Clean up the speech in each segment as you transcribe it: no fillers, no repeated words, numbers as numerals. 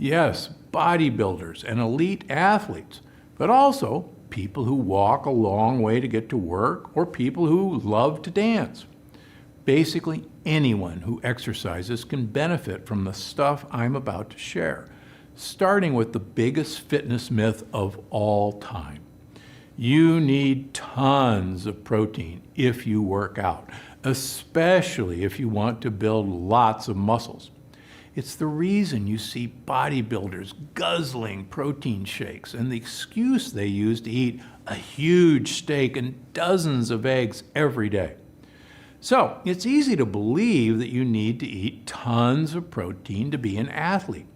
Yes, bodybuilders and elite athletes, but also people who walk a long way to get to work or people who love to dance. Basically, anyone who exercises can benefit from the stuff I'm about to share, starting with the biggest fitness myth of all time. You need tons of protein if you work out, especially if you want to build lots of muscles. It's the reason you see bodybuilders guzzling protein shakes and the excuse they use to eat a huge steak and dozens of eggs every day. So it's easy to believe that you need to eat tons of protein to be an athlete.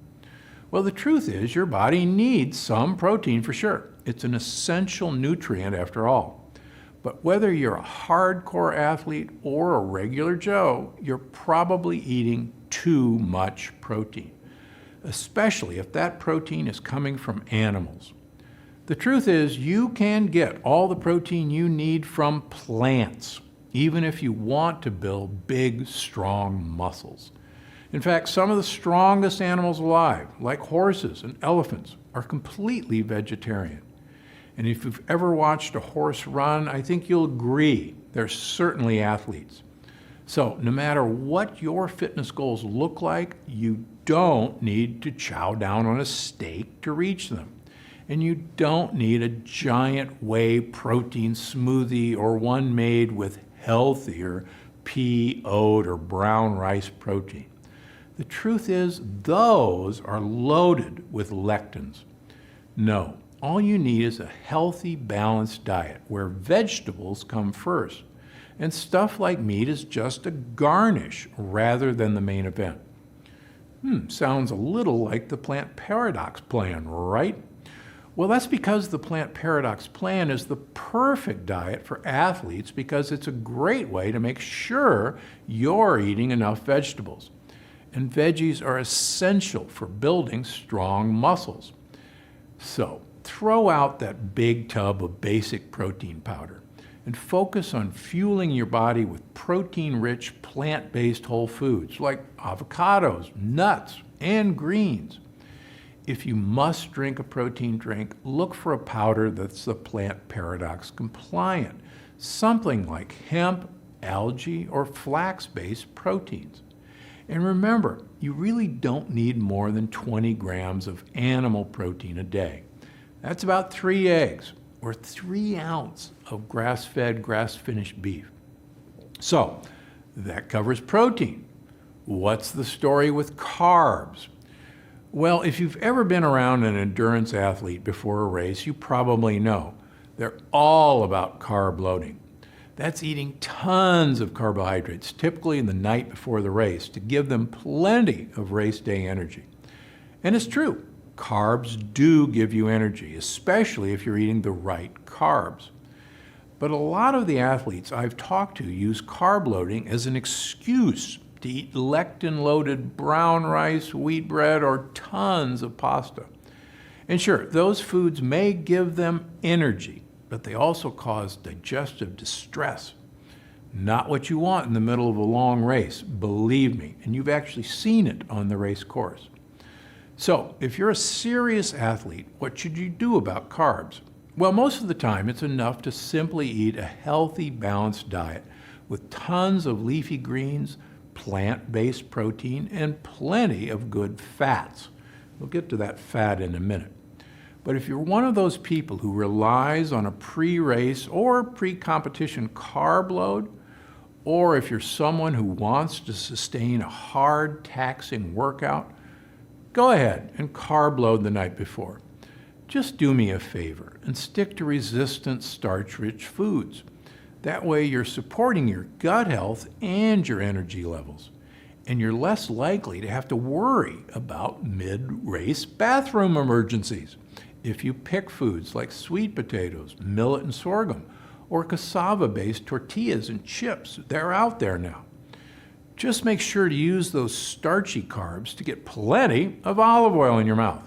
Well, the truth is your body needs some protein for sure. It's an essential nutrient after all. But whether you're a hardcore athlete or a regular Joe, you're probably eating too much protein, especially if that protein is coming from animals. The truth is you can get all the protein you need from plants, even if you want to build big, strong muscles. In fact, some of the strongest animals alive, like horses and elephants, are completely vegetarian. And if you've ever watched a horse run, I think you'll agree they're certainly athletes. So no matter what your fitness goals look like, you don't need to chow down on a steak to reach them. And you don't need a giant whey protein smoothie or one made with healthier pea, oat, or brown rice protein. The truth is, those are loaded with lectins. No, all you need is a healthy, balanced diet where vegetables come first, and stuff like meat is just a garnish rather than the main event. Sounds a little like the plant paradox plan, right? Well, that's because the plant paradox plan is the perfect diet for athletes because it's a great way to make sure you're eating enough vegetables. And veggies are essential for building strong muscles. So throw out that big tub of basic protein powder and focus on fueling your body with protein-rich plant-based whole foods like avocados, nuts, and greens. If you must drink a protein drink, look for a powder that's the plant paradox compliant, something like hemp, algae, or flax-based proteins. And remember, you really don't need more than 20 grams of animal protein a day. That's about 3 eggs or 3 ounces of grass-fed, grass-finished beef. So that covers protein. What's the story with carbs? Well, if you've ever been around an endurance athlete before a race, you probably know they're all about carb loading. That's eating tons of carbohydrates, typically in the night before the race, to give them plenty of race day energy. And it's true, carbs do give you energy, especially if you're eating the right carbs. But a lot of the athletes I've talked to use carb loading as an excuse to eat lectin-loaded brown rice, wheat bread, or tons of pasta. And sure, those foods may give them energy, but they also cause digestive distress. Not what you want in the middle of a long race, believe me, and you've actually seen it on the race course. So, if you're a serious athlete, what should you do about carbs? Well, most of the time it's enough to simply eat a healthy, balanced diet with tons of leafy greens, plant-based protein, and plenty of good fats. We'll get to that fat in a minute. But if you're one of those people who relies on a pre-race or pre-competition carb load, or if you're someone who wants to sustain a hard, taxing workout, go ahead and carb load the night before. Just do me a favor and stick to resistant starch-rich foods. That way you're supporting your gut health and your energy levels, and you're less likely to have to worry about mid-race bathroom emergencies if you pick foods like sweet potatoes, millet and sorghum, or cassava-based tortillas and chips. They're out there now. Just make sure to use those starchy carbs to get plenty of olive oil in your mouth.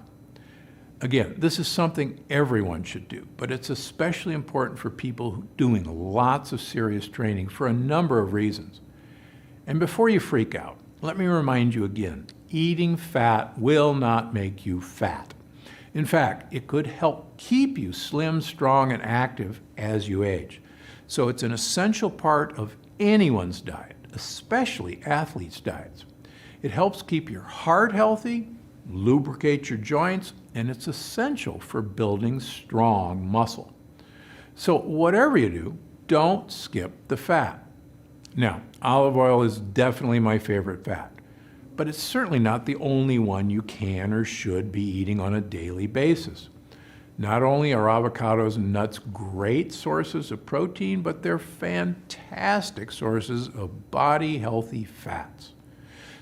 Again, this is something everyone should do, but it's especially important for people doing lots of serious training for a number of reasons. And before you freak out, let me remind you again, eating fat will not make you fat. In fact, it could help keep you slim, strong, and active as you age. So it's an essential part of anyone's diet, especially athletes' diets. It helps keep your heart healthy, lubricate your joints, and it's essential for building strong muscle. So whatever you do, don't skip the fat. Now, olive oil is definitely my favorite fat, but it's certainly not the only one you can or should be eating on a daily basis. Not only are avocados and nuts great sources of protein, but they're fantastic sources of body-healthy fats.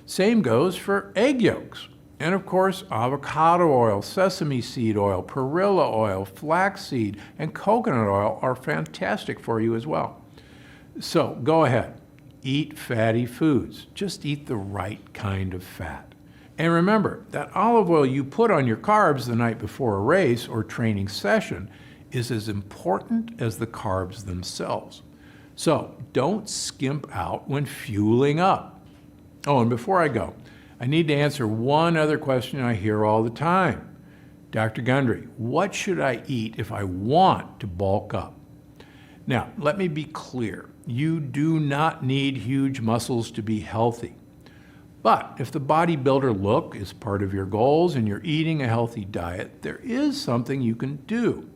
Same goes for egg yolks. And of course, avocado oil, sesame seed oil, perilla oil, flaxseed, and coconut oil are fantastic for you as well. So go ahead, eat fatty foods. Just eat the right kind of fat. And remember, that olive oil you put on your carbs the night before a race or training session is as important as the carbs themselves. So don't skimp out when fueling up. Oh, and before I go, I need to answer one other question I hear all the time. Dr. Gundry, what should I eat if I want to bulk up? Now, let me be clear. You do not need huge muscles to be healthy. But if the bodybuilder look is part of your goals and you're eating a healthy diet, there is something you can do.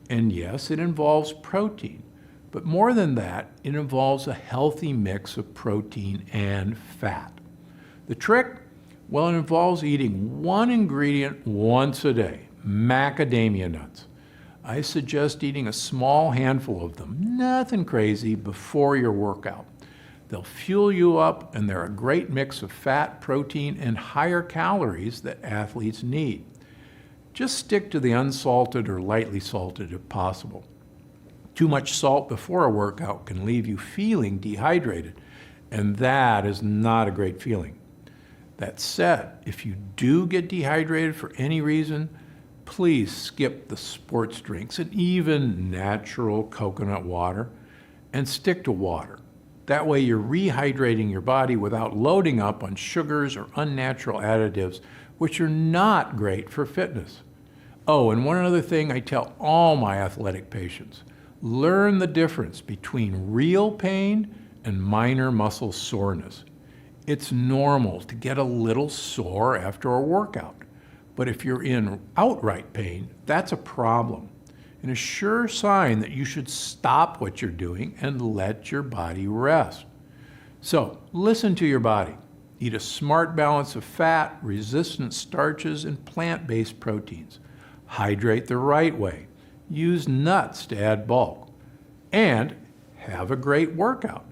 And yes, it involves protein. But more than that, it involves a healthy mix of protein and fat. The trick? Well, it involves eating one ingredient once a day, macadamia nuts. I suggest eating a small handful of them, nothing crazy, before your workout. They'll fuel you up, and they're a great mix of fat, protein, and higher calories that athletes need. Just stick to the unsalted or lightly salted if possible. Too much salt before a workout can leave you feeling dehydrated, and that is not a great feeling. That said, if you do get dehydrated for any reason, please skip the sports drinks and even natural coconut water and stick to water. That way you're rehydrating your body without loading up on sugars or unnatural additives, which are not great for fitness. Oh, and one other thing I tell all my athletic patients: learn the difference between real pain and minor muscle soreness. It's normal to get a little sore after a workout, but if you're in outright pain, that's a problem and a sure sign that you should stop what you're doing and let your body rest. So listen to your body. Eat a smart balance of fat, resistant starches, and plant-based proteins. Hydrate the right way. Use nuts to add bulk. And have a great workout.